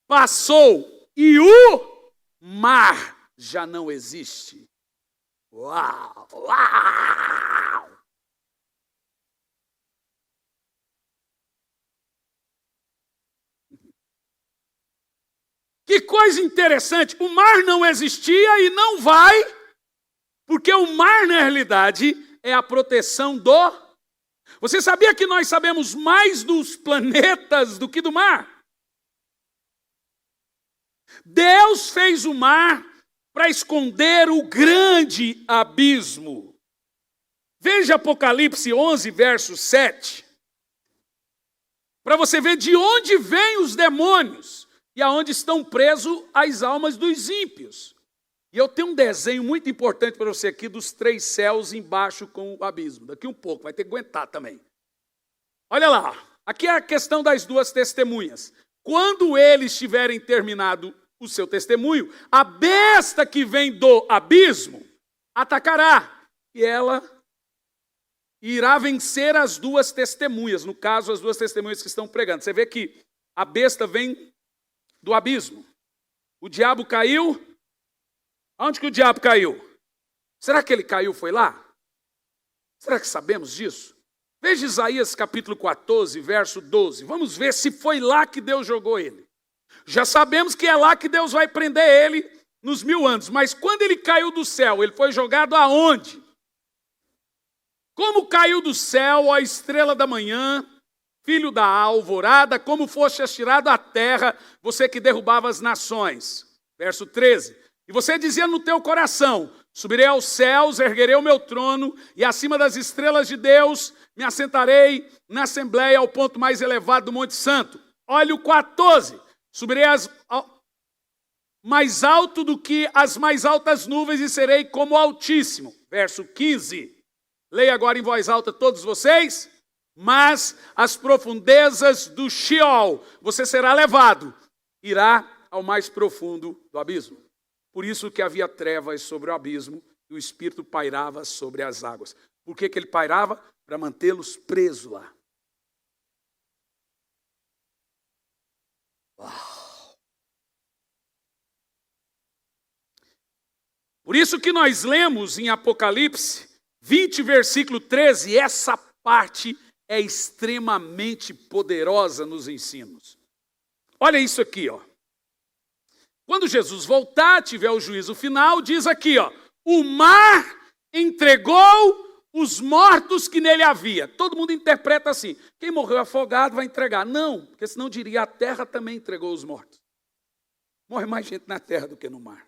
passou e o mar já não existe. Uau! Uau! Que coisa interessante, o mar não existia e não vai, porque o mar, na realidade, é a proteção do... Você sabia que nós sabemos mais dos planetas do que do mar? Deus fez o mar para esconder o grande abismo. Veja Apocalipse 11, verso 7. Para você ver de onde vêm os demônios e aonde estão presos as almas dos ímpios. E eu tenho um desenho muito importante para você aqui dos 3 céus embaixo com o abismo. Daqui um pouco, vai ter que aguentar também. Olha lá, aqui é a questão das 2 testemunhas. Quando eles tiverem terminado o seu testemunho, a besta que vem do abismo atacará. E ela irá vencer as 2 testemunhas. No caso, as 2 testemunhas que estão pregando. Você vê que a besta vem do abismo. O diabo caiu. Onde que o diabo caiu? Será que ele caiu, foi lá? Será que sabemos disso? Veja Isaías capítulo 14, verso 12. Vamos ver se foi lá que Deus jogou ele. Já sabemos que é lá que Deus vai prender ele nos 1000 anos. Mas quando ele caiu do céu, ele foi jogado aonde? Como caiu do céu a estrela da manhã, filho da alvorada, como foste atirado à terra, você que derrubava as nações. Verso 13. E você dizia no teu coração, subirei aos céus, erguerei o meu trono, e acima das estrelas de Deus me assentarei na assembleia ao ponto mais elevado do Monte Santo. Olha o 14. Subirei mais alto do que as mais altas nuvens e serei como o Altíssimo. Verso 15. Leia agora em voz alta todos vocês. Mas as profundezas do Sheol, você será levado, irá ao mais profundo do abismo. Por isso que havia trevas sobre o abismo e o Espírito pairava sobre as águas. Por que ele pairava? Para mantê-los presos lá. Uau. Por isso que nós lemos em Apocalipse 20, versículo 13, essa parte é extremamente poderosa nos ensinos. Olha isso aqui, ó. Quando Jesus voltar, tiver o juízo final, diz aqui, ó, o mar entregou os mortos que nele havia. Todo mundo interpreta assim: quem morreu afogado vai entregar. Não, porque senão diria: a terra também entregou os mortos. Morre mais gente na terra do que no mar.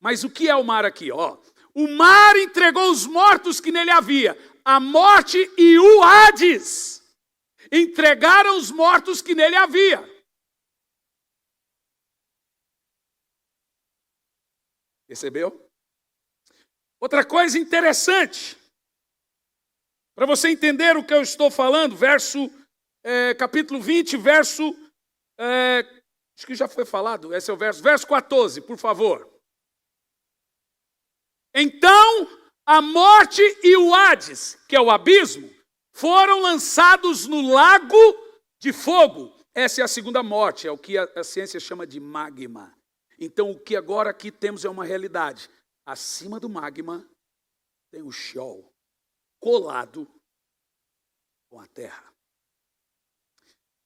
Mas o que é o mar aqui? O mar entregou os mortos que nele havia. A morte e o Hades entregaram os mortos que nele havia. Percebeu? Outra coisa interessante, para você entender o que eu estou falando, capítulo 20, acho que já foi falado, esse é o verso 14, por favor. Então, a morte e o Hades, que é o abismo, foram lançados no lago de fogo. Essa é a segunda morte, é o que a ciência chama de magma. Então, o que agora aqui temos é uma realidade. Acima do magma tem o Sheol, colado com a terra.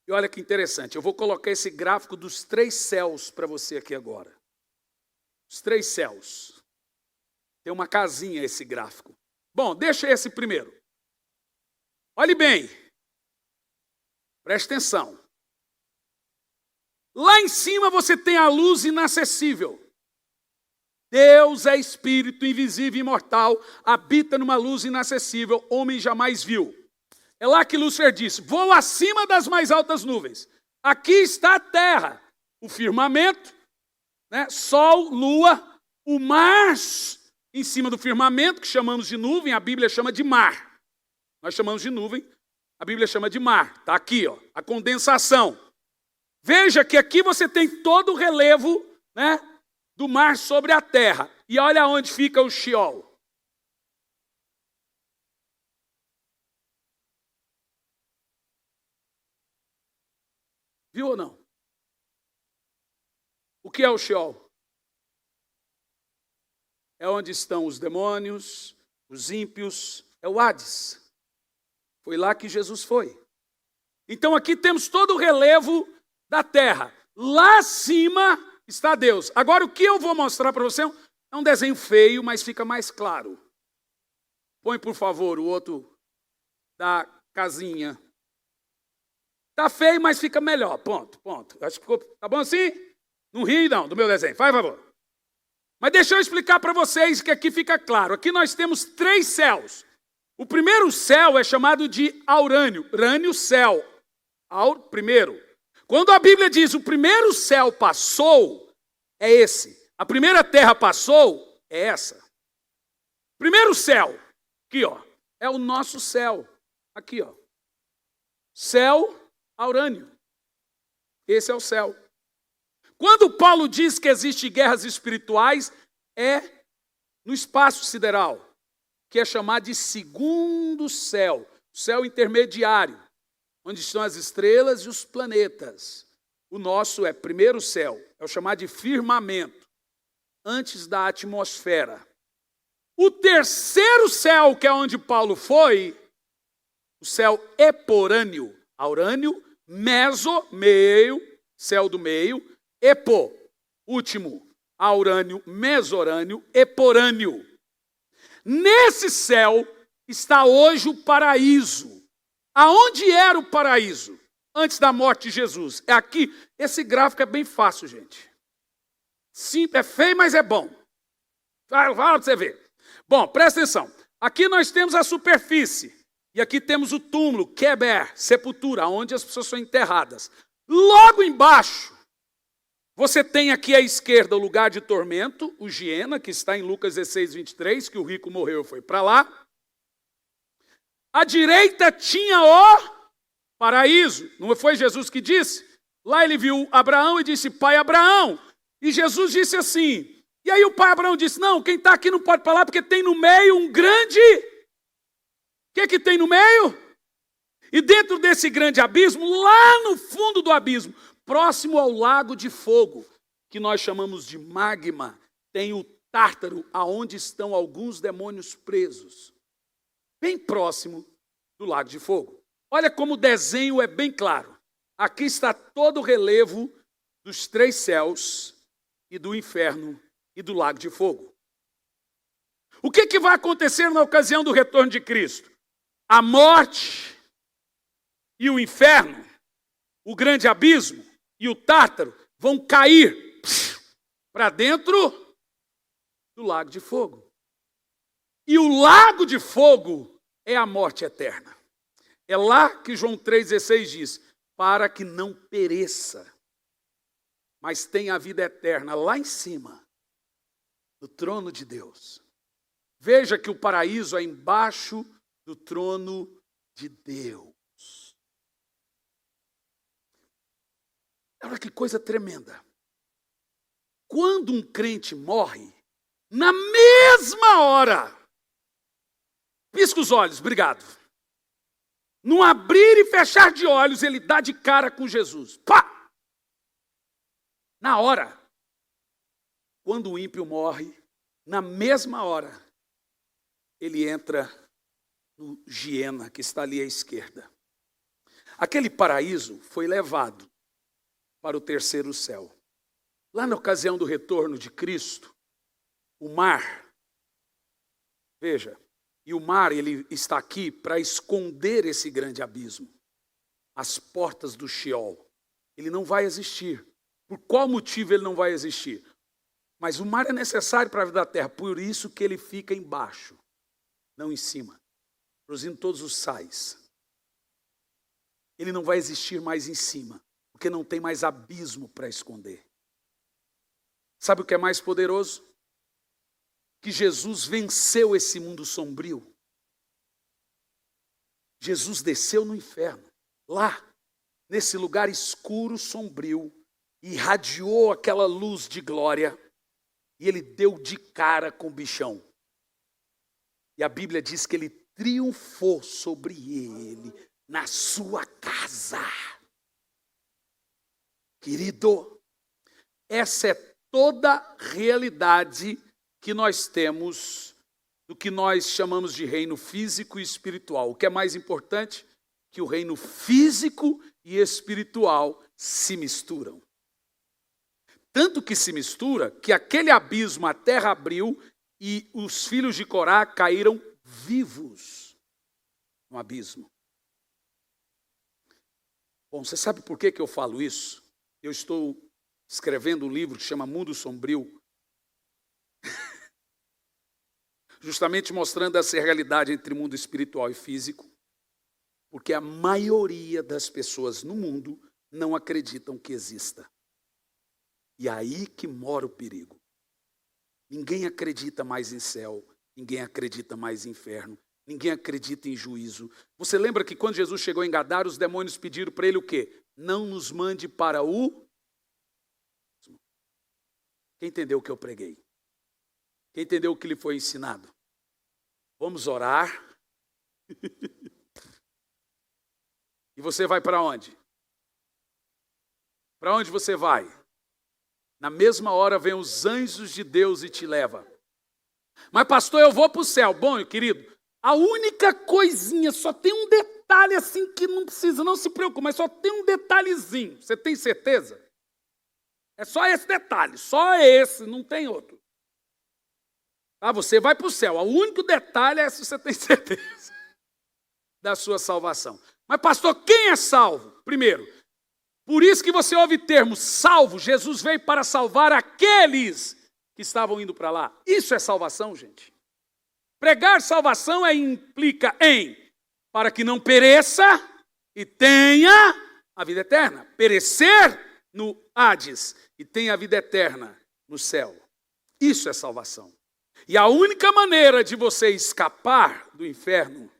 E olha que interessante, eu vou colocar esse gráfico dos 3 céus para você aqui agora. Os 3 céus. Tem uma casinha esse gráfico. Bom, deixa esse primeiro. Olhe bem. Preste atenção. Lá em cima você tem a luz inacessível. Deus é espírito invisível e imortal, habita numa luz inacessível, homem jamais viu. É lá que Lúcifer disse: vou acima das mais altas nuvens. Aqui está a terra, o firmamento, né? Sol, lua, o mar em cima do firmamento, que chamamos de nuvem, a Bíblia chama de mar. Nós chamamos de nuvem, a Bíblia chama de mar. Está aqui, a condensação. Veja que aqui você tem todo o relevo, né, do mar sobre a terra. E olha onde fica o Sheol. Viu ou não? O que é o Sheol? É onde estão os demônios, os ímpios, é o Hades. Foi lá que Jesus foi. Então aqui temos todo o relevo da terra. Lá acima está Deus. Agora o que eu vou mostrar para você é um desenho feio, mas fica mais claro. Põe, por favor, o outro da casinha. Tá feio, mas fica melhor. Ponto. Acho que ficou. Tá bom assim? Não ri não do meu desenho. Faz favor. Mas deixa eu explicar para vocês que aqui fica claro. Aqui nós temos 3 céus. O primeiro céu é chamado de Aurânio. Rânio, céu. Primeiro. Quando a Bíblia diz o primeiro céu passou, é esse. A primeira terra passou, é essa. Primeiro céu, aqui é o nosso céu. Aqui céu Aurânio. Esse é o céu. Quando Paulo diz que existem guerras espirituais, é no espaço sideral, que é chamado de segundo céu, céu intermediário, onde estão as estrelas e os planetas. O nosso é primeiro céu, é o chamado de firmamento, antes da atmosfera. O terceiro céu, que é onde Paulo foi, o céu eporâneo, aurânio, meso, meio, céu do meio, epo, último, aurânio, mesorânio, eporâneo. Nesse céu está hoje o paraíso. Aonde era o paraíso? Antes da morte de Jesus. É aqui. Esse gráfico é bem fácil, gente. Sim, é feio, mas é bom. Fala para você ver. Bom, presta atenção. Aqui nós temos a superfície. E aqui temos o túmulo, Keber, sepultura, onde as pessoas são enterradas. Logo embaixo, você tem aqui à esquerda o lugar de tormento, o Giena, que está em Lucas 16, 23, que o rico morreu e foi para lá. À direita tinha o paraíso. Não foi Jesus que disse? Lá ele viu Abraão e disse: pai Abraão. E Jesus disse assim. E aí o pai Abraão disse: não, quem está aqui não pode falar porque tem no meio um grande... O que tem no meio? E dentro desse grande abismo, lá no fundo do abismo, próximo ao lago de fogo, que nós chamamos de magma, tem o Tártaro, aonde estão alguns demônios presos. Bem próximo do lago de fogo. Olha como o desenho é bem claro. Aqui está todo o relevo dos 3 céus e do inferno e do lago de fogo. O que vai acontecer na ocasião do retorno de Cristo? A morte e o inferno, o grande abismo e o Tártaro vão cair para dentro do lago de fogo. E o lago de fogo é a morte eterna. É lá que João 3,16 diz, para que não pereça, mas tenha a vida eterna lá em cima, no trono de Deus. Veja que o paraíso é embaixo do trono de Deus. Olha que coisa tremenda. Quando um crente morre, na mesma hora, pisca os olhos, obrigado. Num abrir e fechar de olhos, ele dá de cara com Jesus. Pá! Na hora. Quando o ímpio morre, na mesma hora, ele entra no Giena, que está ali à esquerda. Aquele paraíso foi levado para o terceiro céu. Lá na ocasião do retorno de Cristo, o mar, veja, e o mar ele está aqui para esconder esse grande abismo. As portas do Sheol. Ele não vai existir. Por qual motivo ele não vai existir? Mas o mar é necessário para a vida da terra, por isso que ele fica embaixo, não em cima, produzindo todos os sais. Ele não vai existir mais em cima, porque não tem mais abismo para esconder. Sabe o que é mais poderoso? Que Jesus venceu esse mundo sombrio. Jesus desceu no inferno, lá, nesse lugar escuro, sombrio, e irradiou aquela luz de glória, e ele deu de cara com o bichão. E a Bíblia diz que ele triunfou sobre ele, na sua casa. Querido, essa é toda a realidade que nós temos do que nós chamamos de reino físico e espiritual. O que é mais importante? Que o reino físico e espiritual se misturam. Tanto que se mistura, que aquele abismo, a terra abriu e os filhos de Corá caíram vivos no abismo. Bom, você sabe por que eu falo isso? Eu estou escrevendo um livro que chama Mundo Sombrio, justamente mostrando essa realidade entre mundo espiritual e físico, porque a maioria das pessoas no mundo não acreditam que exista. E aí que mora o perigo. Ninguém acredita mais em céu, ninguém acredita mais em inferno, ninguém acredita em juízo. Você lembra que quando Jesus chegou em Gadara, os demônios pediram para ele o quê? Não nos mande para o... Quem entendeu o que eu preguei? Quem entendeu o que lhe foi ensinado? Vamos orar. E você vai para onde? Para onde você vai? Na mesma hora vem os anjos de Deus e te leva. Mas pastor, eu vou para o céu. Bom, querido, a única coisinha, só tem um detalhe assim que não precisa, não se preocupe, mas só tem um detalhezinho. Você tem certeza? É só esse detalhe, só esse, não tem outro. Ah, você vai para o céu. O único detalhe é se você tem certeza da sua salvação. Mas pastor, quem é salvo? Primeiro, por isso que você ouve termo salvo, Jesus veio para salvar aqueles que estavam indo para lá. Isso é salvação, gente. Pregar salvação implica em, para que não pereça e tenha a vida eterna. Perecer no Hades e tenha a vida eterna no céu. Isso é salvação. E a única maneira de você escapar do inferno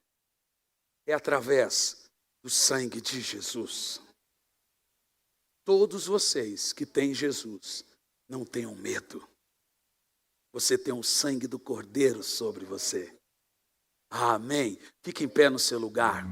é através do sangue de Jesus. Todos vocês que têm Jesus, não tenham medo. Você tem o sangue do Cordeiro sobre você. Amém. Fique em pé no seu lugar.